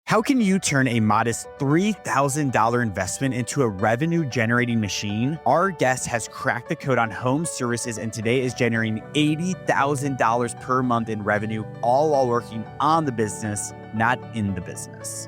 How can you turn a modest $3,000 investment into a revenue-generating machine? Our guest has cracked the code on home services and today is generating $80,000 per month in revenue, all while working on the business, not in the business.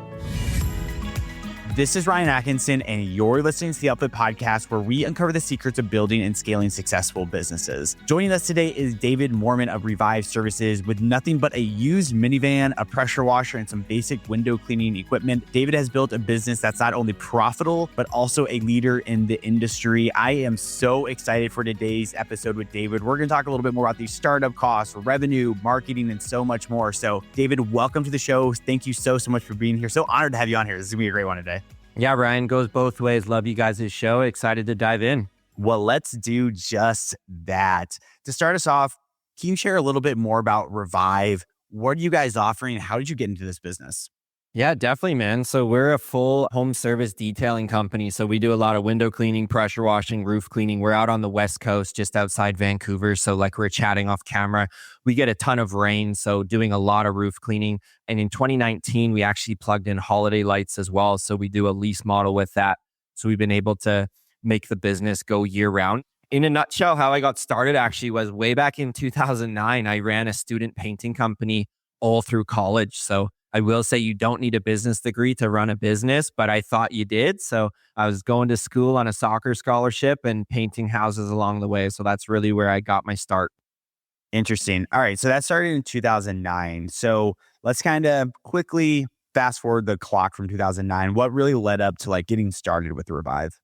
This is Ryan Atkinson, and you're listening to the UpFlip podcast, where we uncover the secrets of building and scaling successful businesses. Joining us today is David Mormon of Revive Services. With nothing but a used minivan, a pressure washer, and some basic window cleaning equipment, David has built a business that's not only profitable, but also a leader in the industry. I am so excited for today's episode with David. We're going to talk a little bit more about these startup costs, revenue, marketing, and so much more. So, David, welcome to the show. Thank you so much for being here. So honored to have you on here. This is going to be a great one today. Yeah, Ryan, goes both ways. Love you guys' show. Excited to dive in. Well, let's do just that. To start us off, can you share a little bit more about Revive? What are you guys offering? How did you get into this business? Yeah, definitely, man. So we're a full home service detailing company. So we do a lot of window cleaning, pressure washing, roof cleaning. We're out on the West Coast, just outside Vancouver. So like we're chatting off camera, we get a ton of rain. So doing a lot of roof cleaning. And in 2019, we actually plugged in holiday lights as well. So we do a lease model with that. So we've been able to make the business go year round. In a nutshell, how I got started actually was way back in 2009. I ran a student painting company all through college. So I will say you don't need a business degree to run a business, but I thought you did. So I was going to school on a soccer scholarship and painting houses along the way. So that's really where I got my start. Interesting. All right. So that started in 2009. So let's kind of quickly fast forward the clock from 2009. What really led up to like getting started with Revive?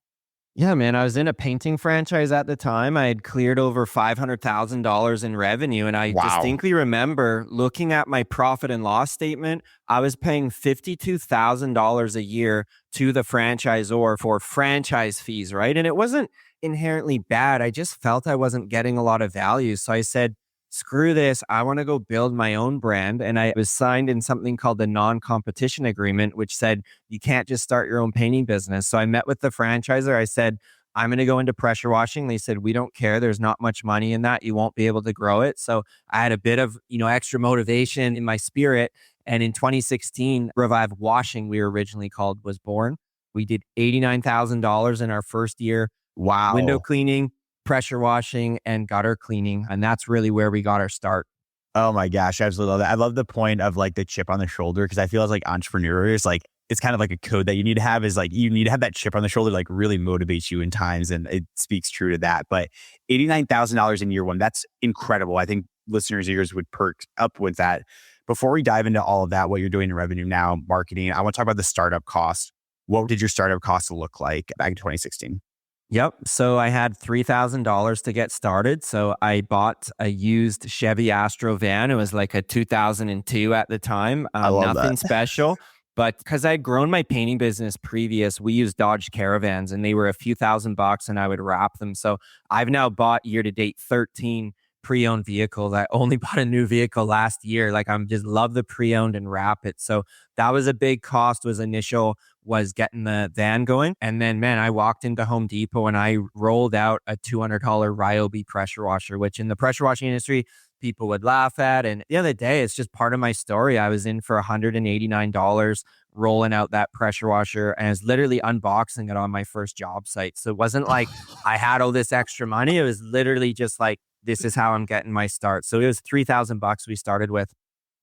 Yeah, man, I was in a painting franchise at the time. I had cleared over $500,000 in revenue. And I distinctly remember looking at my profit and loss statement. I was paying $52,000 a year to the franchisor for franchise fees, right? And it wasn't inherently bad. I just felt I wasn't getting a lot of value. So I said, screw this. I want to go build my own brand. And I was signed in something called the non-competition agreement, which said you can't just start your own painting business. So I met with the franchisor. I said, I'm going to go into pressure washing. They said, we don't care. There's not much money in that. You won't be able to grow it. So I had a bit of, extra motivation in my spirit. And in 2016, Revive Washing, we were originally called, was born. We did $89,000 in our first year. Wow. Window cleaning, pressure washing, and gutter cleaning. And that's really where we got our start. Oh my gosh, I absolutely love that. I love the point of like the chip on the shoulder, because I feel as like entrepreneurs, like it's kind of like a code that you need to have, is like you need to have that chip on the shoulder, like really motivates you in times. And it speaks true to that. But $89,000 in year one, that's incredible. I think listeners' ears would perk up with that. Before we dive into all of that, what you're doing in revenue now, marketing, I want to talk about the startup cost. What did your startup cost look like back in 2016? Yep. So I had $3,000 to get started. So I bought a used Chevy Astro van. It was like a 2002 at the time. I love nothing that. special. But because I'd grown my painting business previous, we used Dodge Caravans and they were a few $1,000 and I would wrap them. So I've now bought year to date 13 pre-owned vehicles. I only bought a new vehicle last year. Like I'm just love the pre-owned and wrap it. So that was a big cost, was getting the van going. And then, man, I walked into Home Depot and I rolled out a $200 Ryobi pressure washer, which in the pressure washing industry, people would laugh at. And the other day, it's just part of my story. I was in for $189 rolling out that pressure washer and I was literally unboxing it on my first job site. So it wasn't like I had all this extra money. It was literally just like, this is how I'm getting my start. So it was $3,000 we started with.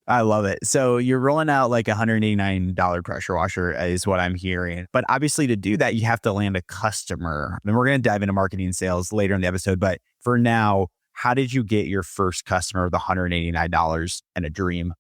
I love it. So you're rolling out like $189 pressure washer is what I'm hearing. But obviously to do that, you have to land a customer. And we're going to dive into marketing and sales later in the episode. But for now, how did you get your first customer with $189 and a dream?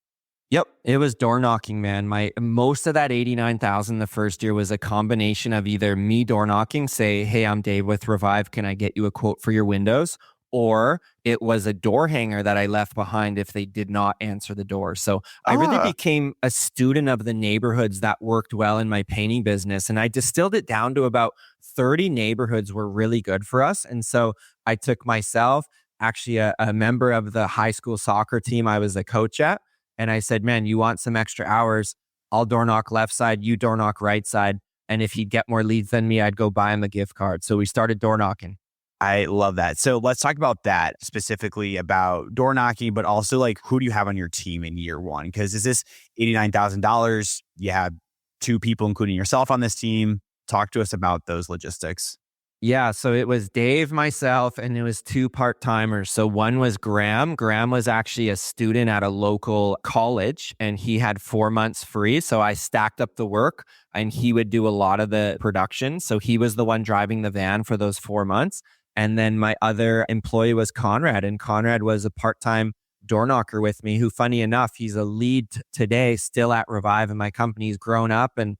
Yep. It was door knocking, man. Most of that $89,000 the first year was a combination of either me door knocking, say, hey, I'm Dave with Revive. Can I get you a quote for your windows? Or it was a door hanger that I left behind if they did not answer the door. So I really became a student of the neighborhoods that worked well in my painting business. And I distilled it down to about 30 neighborhoods were really good for us. And so I took myself, actually a member of the high school soccer team I was a coach at. And I said, man, you want some extra hours? I'll door knock left side, you door knock right side. And if he'd get more leads than me, I'd go buy him a gift card. So we started door knocking. I love that. So let's talk about that, specifically about door knocking, but also like who do you have on your team in year one? Because is this $89,000? You have 2 people, including yourself on this team. Talk to us about those logistics. Yeah, so it was Dave, myself, and it was 2 part-timers. So one was Graham. Graham was actually a student at a local college and he had 4 months free. So I stacked up the work and he would do a lot of the production. So he was the one driving the van for those 4 months. And then my other employee was Conrad, and Conrad was a part-time door knocker with me who, funny enough, he's a lead today still at Revive in my company. He's grown up and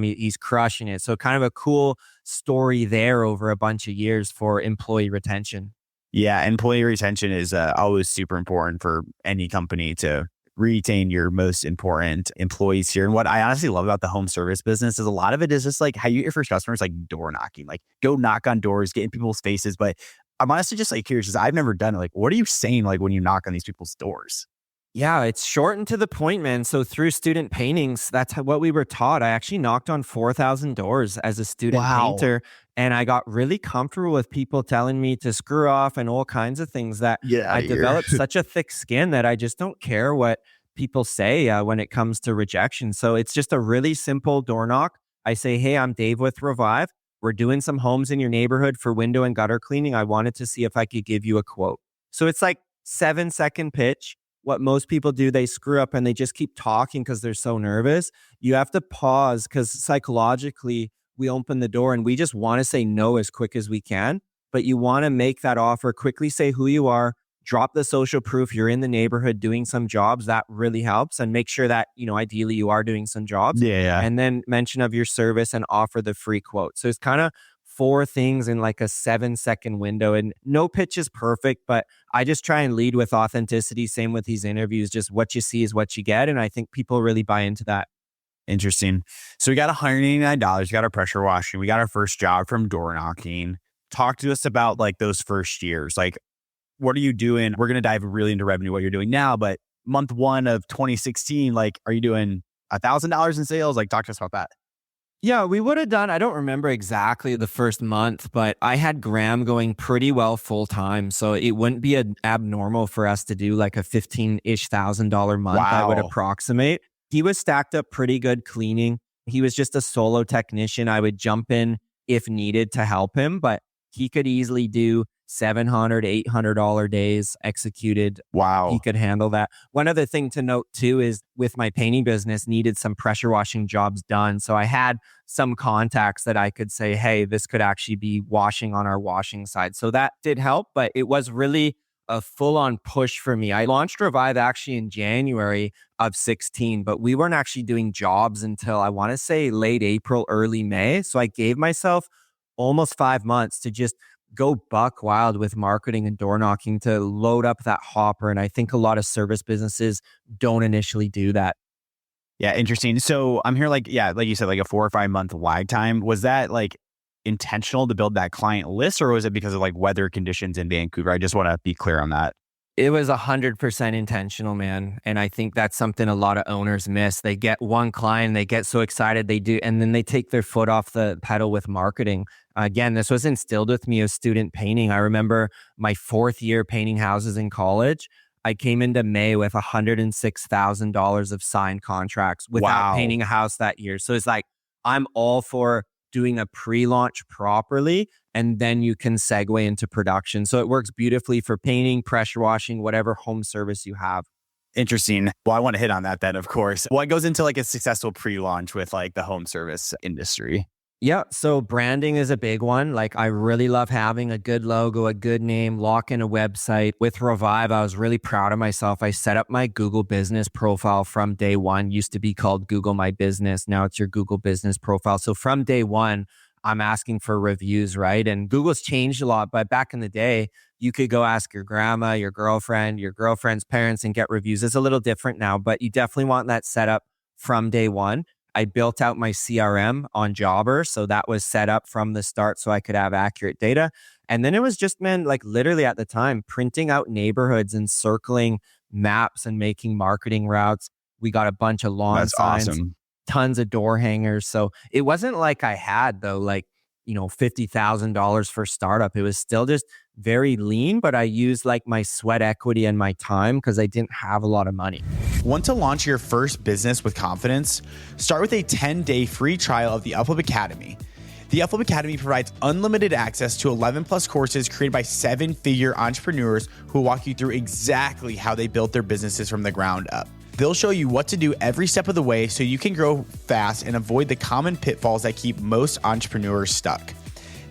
he's crushing it. So kind of a cool story there over a bunch of years for employee retention. Yeah, employee retention is always super important for any company to retain your most important employees here. And what I honestly love about the home service business is a lot of it is just like how you get your first customers, like door knocking, like go knock on doors, get in people's faces. But I'm honestly just like curious because I've never done it. Like, what are you saying like when you knock on these people's doors? Yeah, it's short and to the point, man. So through student paintings, that's what we were taught. I actually knocked on 4,000 doors as a student painter, and I got really comfortable with people telling me to screw off and all kinds of things that I developed such a thick skin that I just don't care what people say when it comes to rejection. So it's just a really simple door knock. I say, hey, I'm Dave with Revive. We're doing some homes in your neighborhood for window and gutter cleaning. I wanted to see if I could give you a quote. So it's like 7-second pitch. What most people do, they screw up and they just keep talking because they're so nervous. You have to pause because psychologically, we open the door and we just want to say no as quick as we can. But you want to make that offer, quickly say who you are, drop the social proof you're in the neighborhood doing some jobs. That really helps. And make sure that, ideally you are doing some jobs. Yeah. And then mention of your service and offer the free quote. So it's kind of 4 things in like a 7-second window, and no pitch is perfect, but I just try and lead with authenticity. Same with these interviews, just what you see is what you get. And I think people really buy into that. Interesting. So we got $189. We got our pressure washing. We got our first job from door knocking. Talk to us about like those first years. Like, what are you doing? We're going to dive really into revenue, what you're doing now, but month 1 of 2016, like, are you doing $1,000 in sales? Like, talk to us about that. Yeah, we would have done, I don't remember exactly the first month, but I had Graham going pretty well full time. So it wouldn't be abnormal for us to do like a $15,000 month, I would approximate. He was stacked up pretty good cleaning. He was just a solo technician. I would jump in if needed to help him, but he could easily do $700, $800 days executed. Wow. He could handle that. One other thing to note too is with my painting business, needed some pressure washing jobs done. So I had some contacts that I could say, hey, this could actually be washing on our washing side. So that did help, but it was really a full-on push for me. I launched Revive actually in January of 16, but we weren't actually doing jobs until I want to say late April, early May. So I gave myself almost 5 months to just go buck wild with marketing and door knocking to load up that hopper. And I think a lot of service businesses don't initially do that. Yeah, interesting. So I'm here like you said, like a 4 or 5 month lag time. Was that like intentional to build that client list, or was it because of like weather conditions in Vancouver? I just want to be clear on that. It was 100% intentional, man. And I think that's something a lot of owners miss. They get one client, they get so excited, they do, and then they take their foot off the pedal with marketing. Again, this was instilled with me as student painting. I remember my 4th year painting houses in college. I came into May with $106,000 of signed contracts without painting a house that year. So it's like, I'm all for doing a pre-launch properly, and then you can segue into production. So it works beautifully for painting, pressure washing, whatever home service you have. Interesting. Well, I want to hit on that then, of course. What goes into like a successful pre-launch with like the home service industry? Yeah. So branding is a big one. Like I really love having a good logo, a good name, lock in a website. With Revive, I was really proud of myself. I set up my Google business profile from day one. Used to be called Google My Business. Now it's your Google business profile. So from day one, I'm asking for reviews, right? And Google's changed a lot, but back in the day, you could go ask your grandma, your girlfriend's parents and get reviews. It's a little different now, but you definitely want that set up from day one. I built out my CRM on Jobber. So that was set up from the start so I could have accurate data. And then it was just, man, like literally at the time, printing out neighborhoods and circling maps and making marketing routes. We got a bunch of lawn signs, awesome. Tons of door hangers. So it wasn't like I had though, like $50,000 for startup. It was still just very lean, but I used like my sweat equity and my time because I didn't have a lot of money. Want to launch your first business with confidence? Start with a 10-day free trial of the UpFlip Academy. The UpFlip Academy provides unlimited access to 11 plus courses created by 7-figure entrepreneurs who will walk you through exactly how they built their businesses from the ground up. They'll show you what to do every step of the way so you can grow fast and avoid the common pitfalls that keep most entrepreneurs stuck.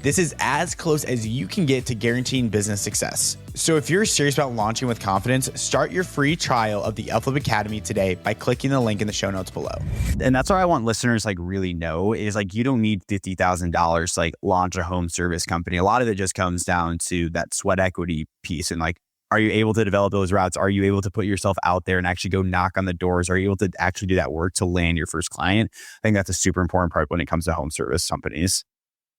This is as close as you can get to guaranteeing business success. So if you're serious about launching with confidence, start your free trial of the UpFlip Academy today by clicking the link in the show notes below. And that's what I want listeners like really know is like, you don't need $50,000 to like launch a home service company. A lot of it just comes down to that sweat equity piece. And like, are you able to develop those routes? Are you able to put yourself out there and actually go knock on the doors? Are you able to actually do that work to land your first client? I think that's a super important part when it comes to home service companies.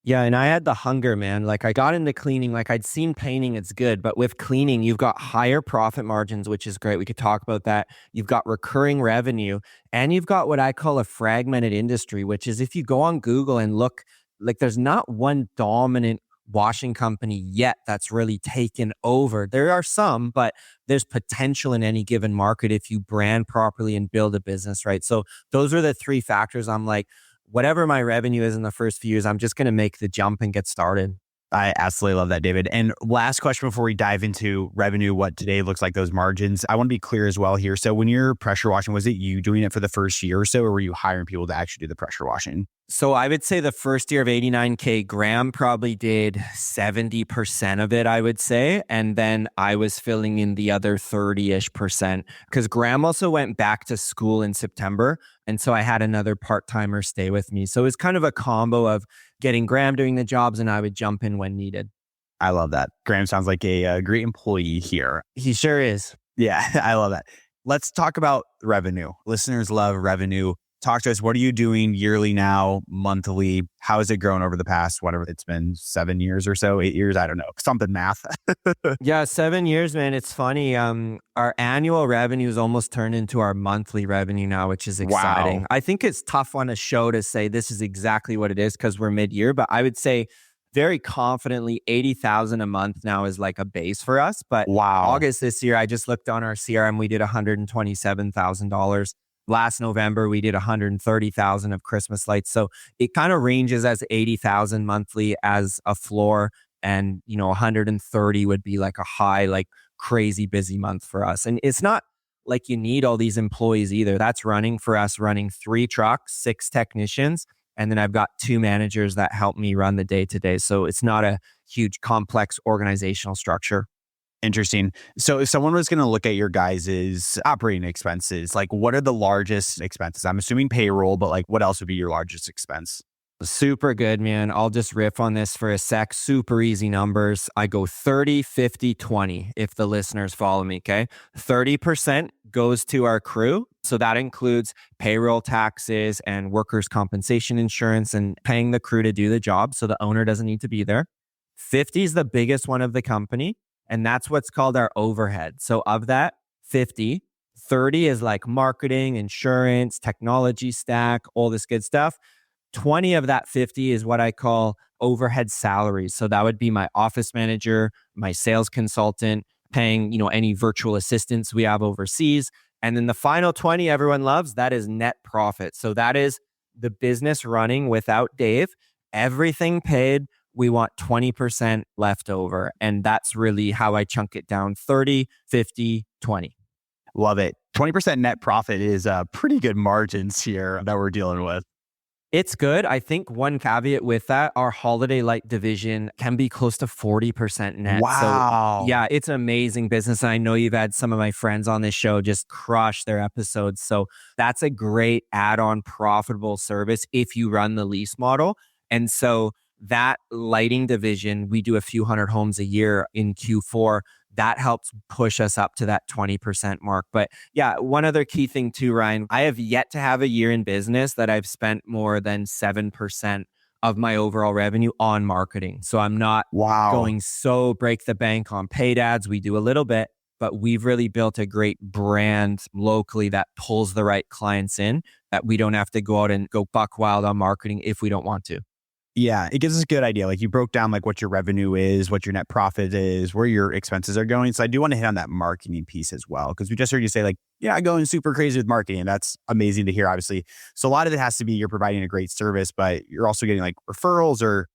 Yeah, and I had the hunger, man. Like I got into cleaning, like I'd seen painting, it's good. But with cleaning, you've got higher profit margins, which is great. We could talk about that. You've got recurring revenue, and you've got what I call a fragmented industry, which is if you go on Google and look, like there's not one dominant washing company yet that's really taken over. There are some, but there's potential in any given market if you brand properly and build a business, right? So those are the three factors. I'm like, whatever my revenue is in the first few years, I'm just going to make the jump and get started. I absolutely love that, David. And last question before we dive into revenue, what today looks like, those margins. I want to be clear as well here. So when you're pressure washing, was it you doing it for the first year or so, or were you hiring people to actually do the pressure washing? So I would say the first year of 89K, Graham probably did 70% of it, I would say. And then I was filling in the other 30-ish% because Graham also went back to school in September. And so I had another part-timer stay with me. So it was kind of a combo of getting Graham doing the jobs and I would jump in when needed. I love that. Graham sounds like a great employee here. He sure is. Yeah, I love that. Let's talk about revenue. Listeners love revenue. Talk to us. What are you doing yearly now, monthly? How has it grown over the past, whatever it's been, 7 years or so, 8 years? I don't know. Something math. Yeah, 7 years, man. It's funny. Our annual revenue is almost turned into our monthly revenue now, which is exciting. Wow. I think it's tough on a show to say this is exactly what it is because we're mid-year, but I would say very confidently 80,000 a month now is like a base for us. But wow. August this year, I just looked on our CRM, we did $127,000. Last November, we did 130,000 of Christmas lights. So it kind of ranges as 80,000 monthly as a floor. And, 130 would be like a high, like crazy busy month for us. And it's not like you need all these employees either. That's running for us, running 3 trucks, 6 technicians. And then I've got 2 managers that help me run the day to day. So it's not a huge, complex organizational structure. Interesting. So if someone was going to look at your guys' operating expenses, like what are the largest expenses? I'm assuming payroll, but like what else would be your largest expense? Super good, man. I'll just riff on this for a sec. Super easy numbers. I go 30, 50, 20 if the listeners follow me, okay? 30% goes to our crew. So that includes payroll taxes and workers' compensation insurance and paying the crew to do the job so the owner doesn't need to be there. 50 is the biggest one of the company, and that's what's called our overhead. So of that 50, 30 is like marketing, insurance, technology stack, all this good stuff. 20 of that 50 is what I call overhead salaries. So that would be my office manager, my sales consultant, paying, any virtual assistants we have overseas. And then the final 20 everyone loves, that is net profit. So that is the business running without Dave, everything paid. We want 20% left over. And that's really how I chunk it down, 30, 50, 20. Love it. 20% net profit is pretty good margins here that we're dealing with. It's good. I think one caveat with that, our holiday light division can be close to 40% net. Wow. So yeah, it's an amazing business. And I know you've had some of my friends on this show just crush their episodes. So that's a great add-on profitable service if you run the lease model. And so that lighting division, we do a few hundred homes a year in Q4. That helps push us up to that 20% mark. But yeah, one other key thing too, Ryan, I have yet to have a year in business that I've spent more than 7% of my overall revenue on marketing. So I'm not going so break the bank on paid ads. We do a little bit, but we've really built a great brand locally that pulls the right clients in, that we don't have to go out and go buck wild on marketing if we don't want to. Yeah, it gives us a good idea. Like you broke down like what your revenue is, what your net profit is, where your expenses are going. So I do want to hit on that marketing piece as well, because we just heard you say like, yeah, I'm going super crazy with marketing. That's amazing to hear, obviously. So a lot of it has to be you're providing a great service, but you're also getting like referrals, or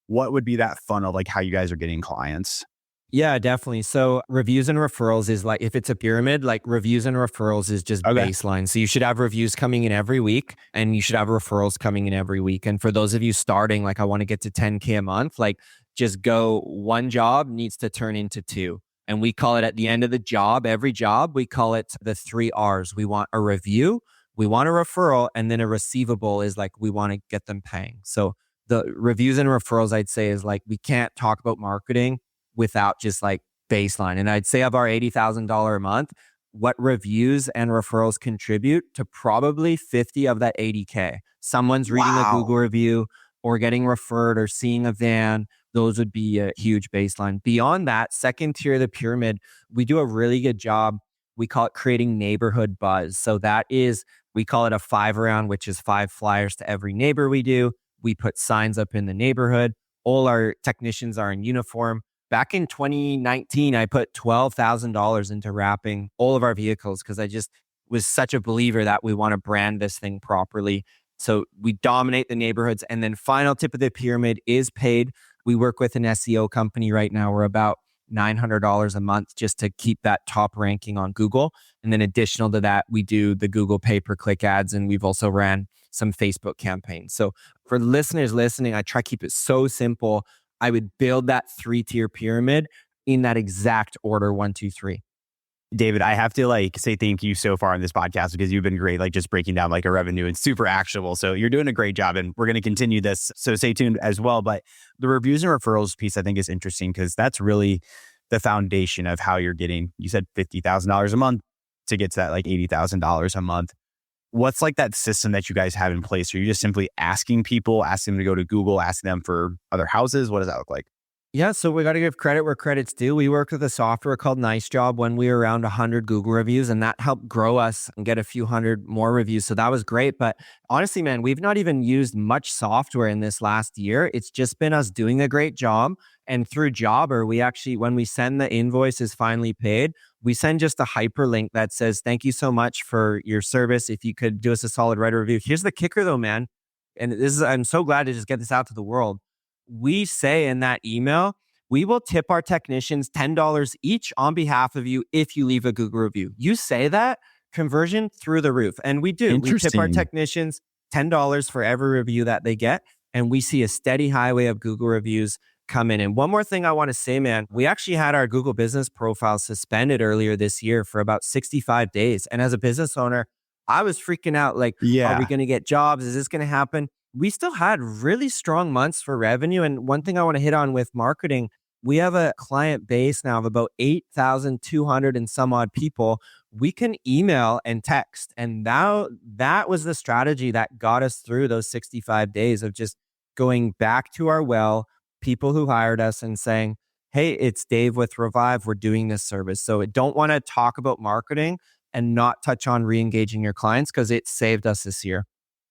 what would be that funnel, like how you guys are getting clients? Yeah, definitely. So reviews and referrals is like, if it's a pyramid, like reviews and referrals is just Okay. baseline. So you should have reviews coming in every week and you should have referrals coming in every week. And for those of you starting, like I want to get to 10K a month, like just go, one job needs to turn into two. And we call it at the end of the job, every job, we call it the 3 R's. We want a review, we want a referral, and then a receivable is like, we want to get them paying. So the reviews and referrals, I'd say, is like, we can't talk about marketing without just like baseline. And I'd say of our $80,000 a month, what reviews and referrals contribute to probably 50 of that 80K. Someone's reading a Google Wow. review or getting referred or seeing a van. Those would be a huge baseline. Beyond that, second tier of the pyramid, we do a really good job. We call it creating neighborhood buzz. So that is, we call it a 5 round, which is 5 flyers to every neighbor we do. We put signs up in the neighborhood. All our technicians are in uniform. Back in 2019, I put $12,000 into wrapping all of our vehicles because I just was such a believer that we want to brand this thing properly. So we dominate the neighborhoods. And then final tip of the pyramid is paid. We work with an SEO company right now. We're about $900 a month just to keep that top ranking on Google. And then additional to that, we do the Google pay-per-click ads, and we've also ran some Facebook campaigns. So for listeners listening, I try to keep it so simple. I would build that 3-tier pyramid in that exact order, 1, 2, 3. David, I have to like say thank you so far on this podcast, because you've been great, like just breaking down like a revenue and super actionable. So you're doing a great job, and we're going to continue this. So stay tuned as well. But the reviews and referrals piece, I think, is interesting because that's really the foundation of how you're getting, you said $50,000 a month to get to that like $80,000 a month. What's like that system that you guys have in place? Are you just simply asking people, asking them to go to Google, asking them for other houses? What does that look like? Yeah, so we got to give credit where credit's due. We worked with a software called Nice Job when we were around 100 Google reviews, and that helped grow us and get a few hundred more reviews. So that was great. But honestly, man, we've not even used much software in this last year. It's just been us doing a great job. And through Jobber, we actually, when we send the invoices finally paid, we send just a hyperlink that says, thank you so much for your service. If you could do us a solid write a review. Here's the kicker though, man. And this is, I'm so glad to just get this out to the world. We say in that email, we will tip our technicians $10 each on behalf of you if you leave a Google review. You say that, conversion through the roof. And we do. We tip our technicians $10 for every review that they get. And we see a steady highway of Google reviews come in. And one more thing I want to say, man, we actually had our Google business profile suspended earlier this year for about 65 days. And as a business owner, I was freaking out like, are we going to get jobs? Is this going to happen? We still had really strong months for revenue. And one thing I want to hit on with marketing, we have a client base now of about 8,200 and some odd people. We can email and text. And now that was the strategy that got us through those 65 days of just going back to our people who hired us and saying, hey, it's Dave with Revive. We're doing this service. So I don't want to talk about marketing and not touch on re-engaging your clients because it saved us this year.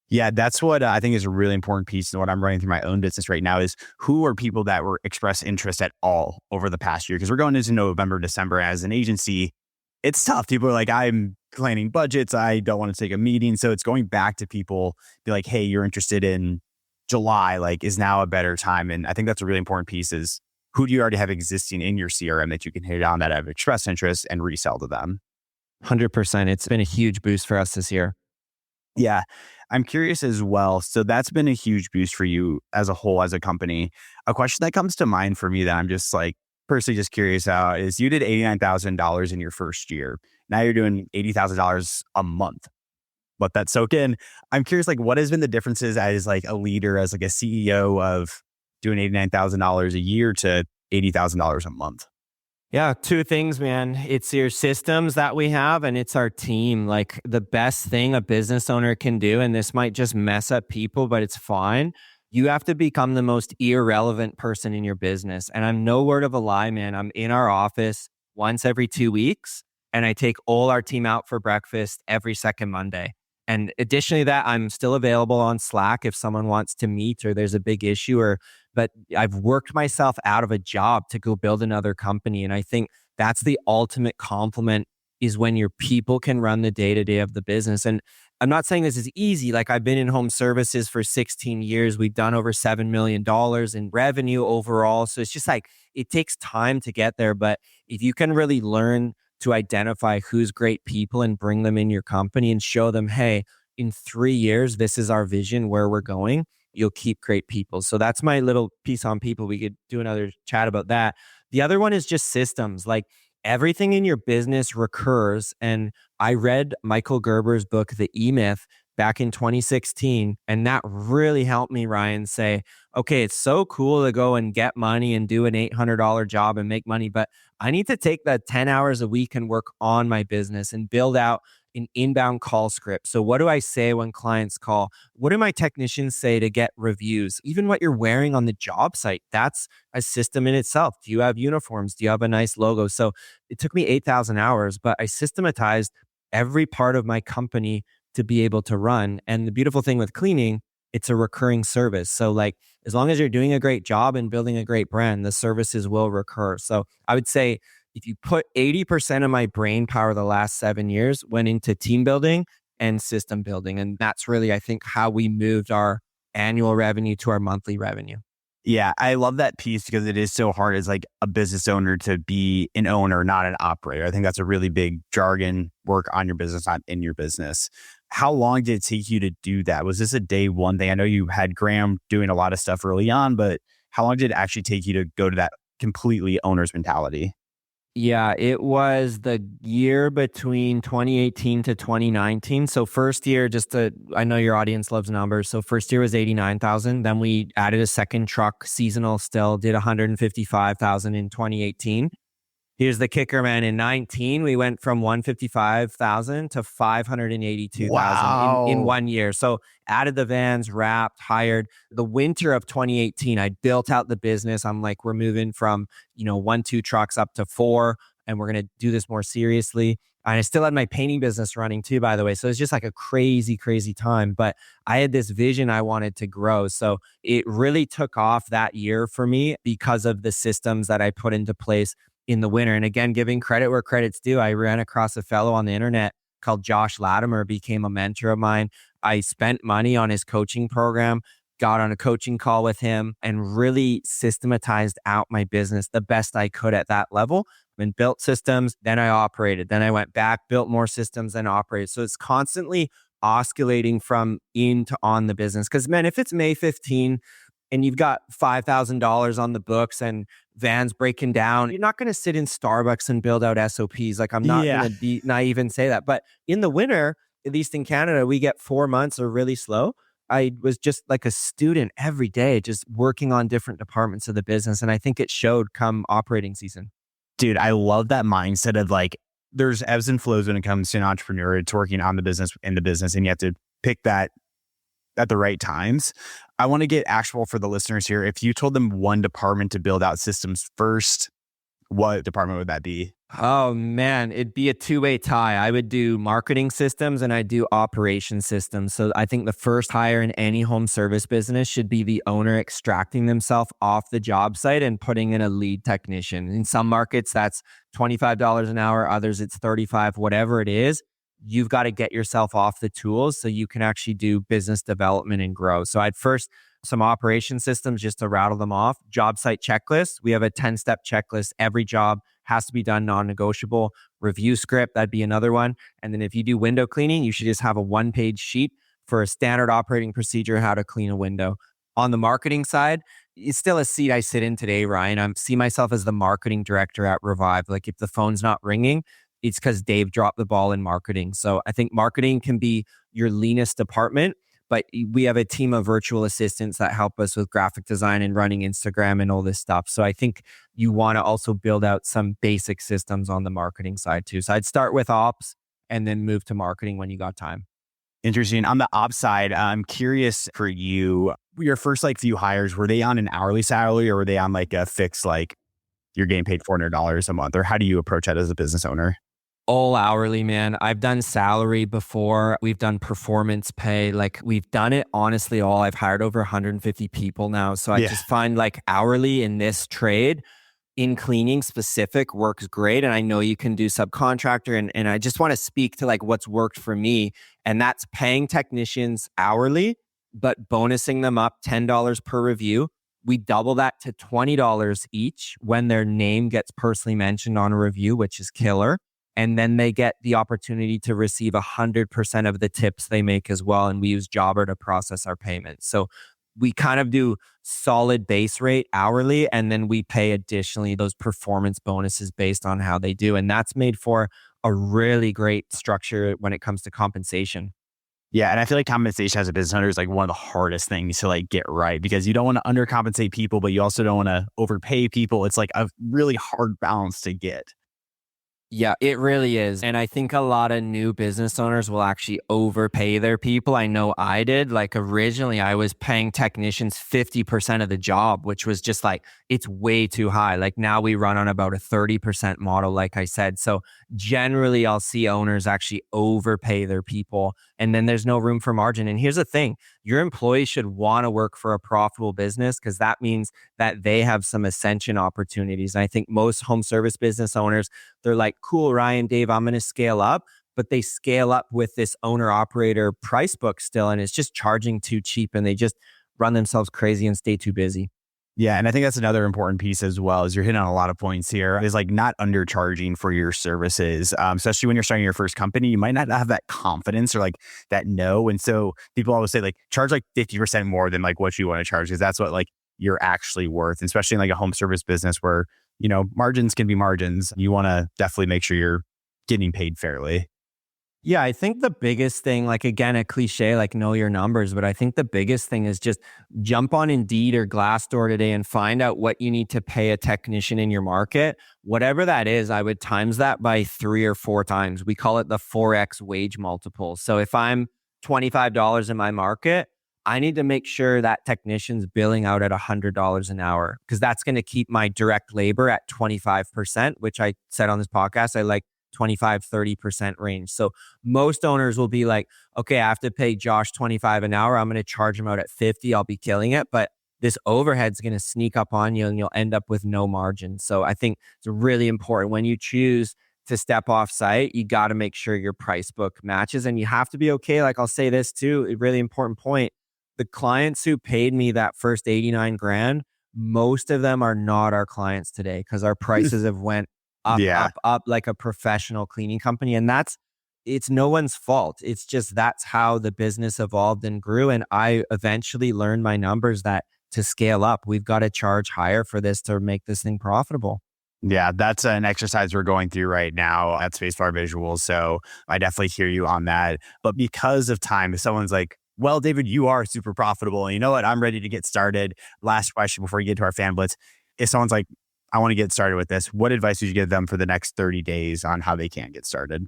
Yeah, that's what I think is a really important piece. And what I'm running through my own business right now is who are people that were express interest at all over the past year? Because we're going into November, December as an agency. It's tough. People are like, I'm planning budgets. I don't want to take a meeting. So it's going back to people, be like, hey, you're interested in July, like is now a better time. And I think that's a really important piece is who do you already have existing in your CRM that you can hit on that have expressed interest and resell to them? 100%. It's been a huge boost for us this year. Yeah. I'm curious as well. So that's been a huge boost for you as a whole, as a company. A question that comes to mind for me that I'm just like personally just curious about is you did $89,000 in your first year. Now you're doing $80,000 a month. Let that soak in. I'm curious, like what has been the differences as like a leader, as like a CEO of doing $89,000 a year to $80,000 a month? Yeah, 2 things, man. It's your systems that we have and it's our team. Like the best thing a business owner can do, and this might just mess up people, but it's fine. You have to become the most irrelevant person in your business. And I'm no word of a lie, man. I'm in our office once every 2 weeks and I take all our team out for breakfast every second Monday. And additionally to that, I'm still available on Slack if someone wants to meet or there's a big issue but I've worked myself out of a job to go build another company. And I think that's the ultimate compliment is when your people can run the day-to-day of the business. And I'm not saying this is easy. Like I've been in home services for 16 years. We've done over $7 million in revenue overall. So it's just like, it takes time to get there. But if you can really learn to identify who's great people and bring them in your company and show them, hey, in 3 years, this is our vision where we're going, you'll keep great people. So that's my little piece on people. We could do another chat about that. The other one is just systems. Like everything in your business recurs. And I read Michael Gerber's book, The E-Myth, back in 2016. And that really helped me, Ryan, say, okay, it's so cool to go and get money and do an $800 job and make money, but I need to take that 10 hours a week and work on my business and build out an inbound call script. So what do I say when clients call? What do my technicians say to get reviews? Even what you're wearing on the job site, that's a system in itself. Do you have uniforms? Do you have a nice logo? So it took me 8,000 hours, but I systematized every part of my company to be able to run. And the beautiful thing with cleaning, it's a recurring service. So like, as long as you're doing a great job and building a great brand, the services will recur. So I would say if you put 80% of my brain power the last 7 years went into team building and system building. And that's really, I think, how we moved our annual revenue to our monthly revenue. Yeah, I love that piece because it is so hard as like a business owner to be an owner, not an operator. I think that's a really big jargon, work on your business, not in your business. How long did it take you to do that? Was this a day one thing? I know you had Graham doing a lot of stuff early on, but how long did it actually take you to go to that completely owner's mentality? Yeah, it was the year between 2018 to 2019. So first year, I know your audience loves numbers. So first year was 89,000. Then we added a second truck, seasonal still, did 155,000 in 2018. Here's the kicker, man. In 19, we went from 155,000 to 582,000 in Wow. 1 year. So added the vans, wrapped, hired. The winter of 2018, I built out the business. I'm like, we're moving from, 1, 2 trucks up to 4, and we're going to do this more seriously. And I still had my painting business running too, by the way. So it's just like a crazy, crazy time. But I had this vision I wanted to grow. So it really took off that year for me because of the systems that I put into place in the winter. And again, giving credit where credit's due, I ran across a fellow on the internet called Josh Latimer, became a mentor of mine. I spent money on his coaching program, got on a coaching call with him, and really systematized out my business the best I could at that level and built systems. Then I operated. Then I went back, built more systems, and operated. So it's constantly oscillating from in to on the business. Because, man, if it's May 15 and you've got $5,000 on the books and vans breaking down, you're not going to sit in Starbucks and build out SOPs. Like, I'm not going to be naive and say that. But in the winter, at least in Canada, we get 4 months are really slow. I was just like a student every day, just working on different departments of the business. And I think it showed come operating season. Dude, I love that mindset of like, there's ebbs and flows when it comes to an entrepreneur. It's working on the business, in the business, and you have to pick that at the right times. I want to get actual for the listeners here. If you told them one department to build out systems first, what department would that be? Oh man, it'd be a two-way tie. I would do marketing systems and I do operation systems. So I think the first hire in any home service business should be the owner extracting themselves off the job site and putting in a lead technician. In some markets, that's $25 an hour. Others, it's 35, whatever it is. You've got to get yourself off the tools so you can actually do business development and grow. So I'd first some operation systems just to rattle them off. Job site checklist. We have a 10-step checklist. Every job has to be done non-negotiable. Review script, that'd be another one. And then if you do window cleaning, you should just have a 1-page sheet for a standard operating procedure, how to clean a window. On the marketing side, it's still a seat I sit in today, Ryan. I see myself as the marketing director at Revive. Like if the phone's not ringing, it's because Dave dropped the ball in marketing. So I think marketing can be your leanest department, but we have a team of virtual assistants that help us with graphic design and running Instagram and all this stuff. So I think you want to also build out some basic systems on the marketing side too. So I'd start with ops and then move to marketing when you got time. Interesting. On the ops side, I'm curious for you, your first like few hires, were they on an hourly salary or were they on like a fixed, like you're getting paid $400 a month? Or how do you approach that as a business owner? All hourly, man. I've done salary before. We've done performance pay. Like we've done it honestly all. I've hired over 150 people now. So I Yeah. just find like hourly in this trade in cleaning specific works great. And I know you can do subcontractor. And I just want to speak to like what's worked for me. And that's paying technicians hourly, but bonusing them up $10 per review. We double that to $20 each when their name gets personally mentioned on a review, which is killer. And then they get the opportunity to receive 100% of the tips they make as well. And we use Jobber to process our payments. So we kind of do solid base rate hourly, and then we pay additionally those performance bonuses based on how they do. And that's made for a really great structure when it comes to compensation. Yeah, and I feel like compensation as a business owner is like one of the hardest things to like get right because you don't want to undercompensate people, but you also don't want to overpay people. It's like a really hard balance to get. Yeah, it really is. And I think a lot of new business owners will actually overpay their people. I know I did. Like originally, I was paying technicians 50% of the job, which was just like, it's way too high. Like now we run on about a 30% model, like I said. So generally, I'll see owners actually overpay their people. And then there's no room for margin. And here's the thing, your employees should want to work for a profitable business because that means that they have some ascension opportunities. And I think most home service business owners, they're like, cool, Ryan, Dave, I'm going to scale up. But they scale up with this owner operator price book still, and it's just charging too cheap and they just run themselves crazy and stay too busy. Yeah. And I think that's another important piece as well, is you're hitting on a lot of points here, is like not undercharging for your services, especially when you're starting your first company. You might not have that confidence or like that no. And so people always say like charge like 50% more than like what you want to charge because that's what like you're actually worth, and especially in like a home service business where, you know, margins can be margins. You want to definitely make sure you're getting paid fairly. Yeah, I think the biggest thing, like again, a cliche, like know your numbers, but I think the biggest thing is just jump on Indeed or Glassdoor today and find out what you need to pay a technician in your market. Whatever that is, I would times that by 3 or 4 times. We call it the 4x wage multiple. So if I'm $25 in my market, I need to make sure that technician's billing out at $100 an hour because that's going to keep my direct labor at 25%, which I said on this podcast, I like 25-30% range. So most owners will be like, okay, I have to pay Josh 25 an hour. I'm going to charge him out at 50. I'll be killing it. But this overhead's going to sneak up on you and you'll end up with no margin. So I think it's really important when you choose to step off site, you got to make sure your price book matches and you have to be okay. Like I'll say this too, a really important point. The clients who paid me that first 89 grand, most of them are not our clients today because our prices have went up, Yeah. up like a professional cleaning company. And it's no one's fault. It's just that's how the business evolved and grew. And I eventually learned my numbers that to scale up, we've got to charge higher for this to make this thing profitable. Yeah, that's an exercise we're going through right now at Spacebar Visuals. So I definitely hear you on that. But because of time, if someone's like, well, David, you are super profitable. And you know what? I'm ready to get started. Last question before we get to our fan blitz. If someone's like, I want to get started with this, what advice would you give them for the next 30 days on how they can get started?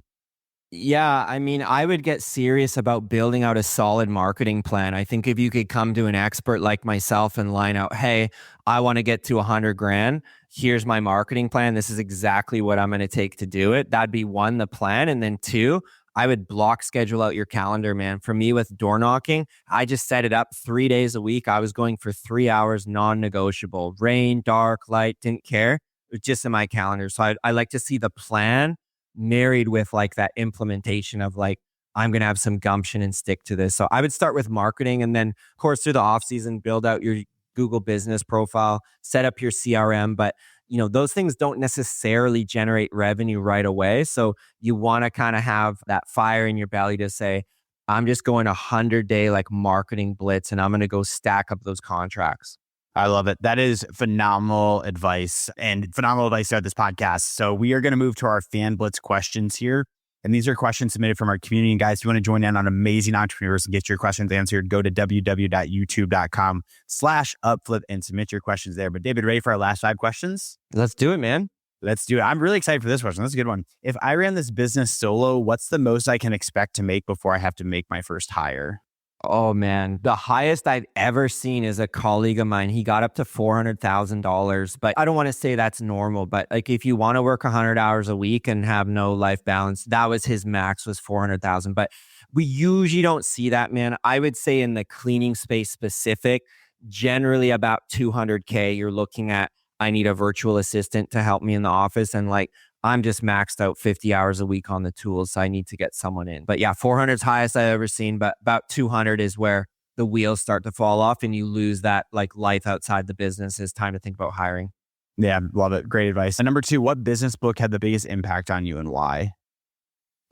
Yeah, I mean, I would get serious about building out a solid marketing plan. I think if you could come to an expert like myself and line out, hey, I want to get to 100 grand. Here's my marketing plan. This is exactly what I'm going to take to do it. That'd be one, the plan. And then two, I would block schedule out your calendar, man. For me with door knocking, I just set it up 3 days a week. I was going for 3 hours, non-negotiable, rain, dark, light, didn't care. It was just in my calendar. So I like to see the plan married with like that implementation of like, I'm going to have some gumption and stick to this. So I would start with marketing and then of course through the off season, build out your Google business profile, set up your CRM. But you know, those things don't necessarily generate revenue right away. So you want to kind of have that fire in your belly to say, I'm just going 100-day like marketing blitz and I'm going to go stack up those contracts. I love it. That is phenomenal advice and phenomenal advice throughout this podcast. So we are going to move to our fan blitz questions here. And these are questions submitted from our community. And guys, if you want to join in on amazing entrepreneurs and get your questions answered, go to www.youtube.com/UpFlip and submit your questions there. But David, ready for our last 5 questions? Let's do it, man. Let's do it. I'm really excited for this question. That's a good one. If I ran this business solo, what's the most I can expect to make before I have to make my first hire? Oh man, the highest I've ever seen is a colleague of mine. He got up to $400,000, but I don't want to say that's normal, but like if you want to work 100 hours a week and have no life balance, that was his max, was 400,000. But we usually don't see that, man. I would say in the cleaning space specific, generally about 200K, you're looking at, I need a virtual assistant to help me in the office. And like, I'm just maxed out 50 hours a week on the tools. So I need to get someone in. But yeah, 400 is highest I've ever seen, but about 200 is where the wheels start to fall off and you lose that like life outside the business. It's time to think about hiring. Yeah, love it. Great advice. And number two, what business book had the biggest impact on you and why?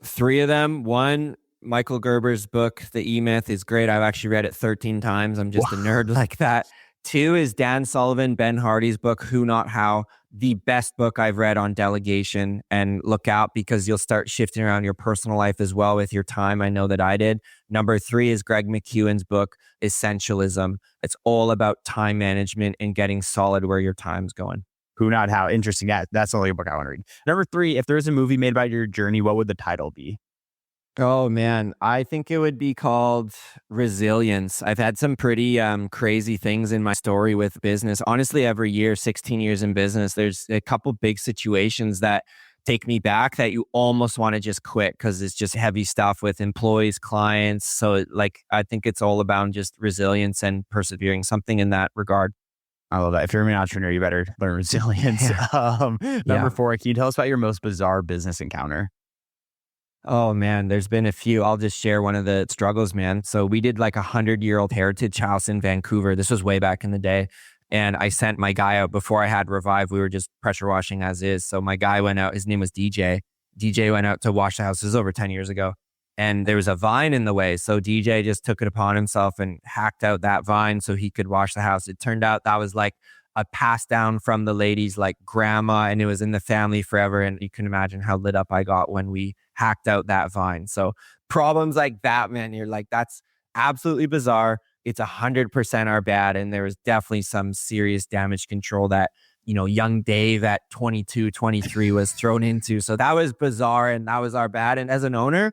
3 of them. One, Michael Gerber's book, The E-Myth, is great. I've actually read it 13 times. I'm just a nerd like that. 2 is Dan Sullivan, Ben Hardy's book, Who Not How, the best book I've read on delegation. And look out because you'll start shifting around your personal life as well with your time. I know that I did. Number 3 is Greg McKeown's book, Essentialism. It's all about time management and getting solid where your time's going. Who Not How. Interesting. Yeah, that's the only book I want to read. Number 3, if there's a movie made about your journey, what would the title be? Oh man, I think it would be called Resilience. I've had some pretty crazy things in my story with business. Honestly, every year, 16 years in business, there's a couple big situations that take me back that you almost want to just quit because it's just heavy stuff with employees, clients. So like, I think it's all about just resilience and persevering, something in that regard. I love that. If you're an entrepreneur, you better learn resilience. Yeah. Number 4, can you tell us about your most bizarre business encounter? Oh man, there's been a few. I'll just share one of the struggles, man. So we did like 100-year-old heritage house in Vancouver. This was way back in the day. And I sent my guy out before I had Revive. We were just pressure washing as is. So my guy went out. His name was DJ. DJ went out to wash the house. This was over 10 years ago. And there was a vine in the way. So DJ just took it upon himself and hacked out that vine so he could wash the house. It turned out that was like a pass down from the lady's like grandma, and it was in the family forever. And you can imagine how lit up I got when we hacked out that vine. So problems like that, man, you're like, that's absolutely bizarre. It's 100% our bad. And there was definitely some serious damage control that, you know, young Dave at 22, 23 was thrown into. So that was bizarre and that was our bad. And as an owner,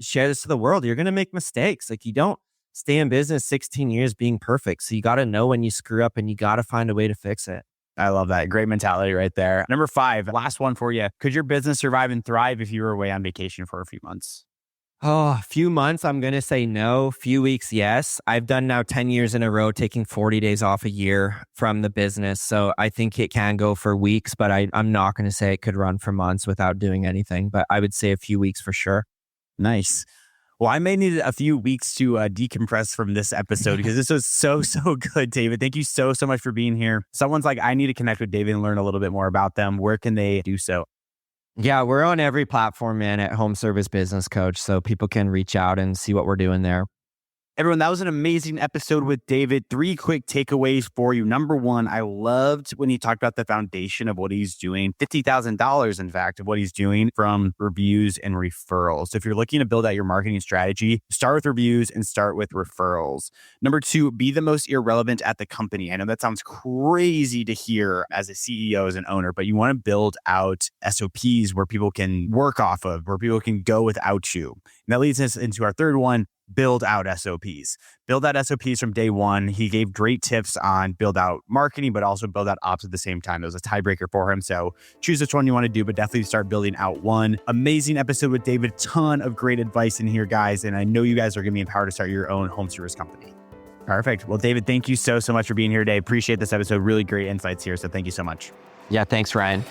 share this to the world. You're going to make mistakes. Like you don't stay in business 16 years being perfect. So you got to know when you screw up and you got to find a way to fix it. I love that. Great mentality right there. Number 5, last one for you. Could your business survive and thrive if you were away on vacation for a few months? Oh, a few months, I'm going to say no. Few weeks, yes. I've done now 10 years in a row, taking 40 days off a year from the business. So I think it can go for weeks, but I'm not going to say it could run for months without doing anything. But I would say a few weeks for sure. Nice. Well, I may need a few weeks to decompress from this episode because this was so good, David. Thank you so much for being here. Someone's like, I need to connect with David and learn a little bit more about them. Where can they do so? Yeah, we're on every platform, man, at Home Service Business Coach. So people can reach out and see what we're doing there. Everyone, that was an amazing episode with David. 3 quick takeaways for you. Number 1, I loved when he talked about the foundation of what he's doing. $50,000, in fact, of what he's doing from reviews and referrals. So if you're looking to build out your marketing strategy, start with reviews and start with referrals. Number 2, be the most irrelevant at the company. I know that sounds crazy to hear as a CEO, as an owner, but you want to build out SOPs where people can work off of, where people can go without you. And that leads us into our third one. Build out SOPs. Build out SOPs from day one. He gave great tips on build out marketing, but also build out ops at the same time. It was a tiebreaker for him. So choose which one you want to do, but definitely start building out one. Amazing episode with David. Ton of great advice in here, guys. And I know you guys are going to be empowered to start your own home service company. Perfect. Well, David, thank you so much for being here today. Appreciate this episode. Really great insights here. So thank you so much. Yeah, thanks, Ryan.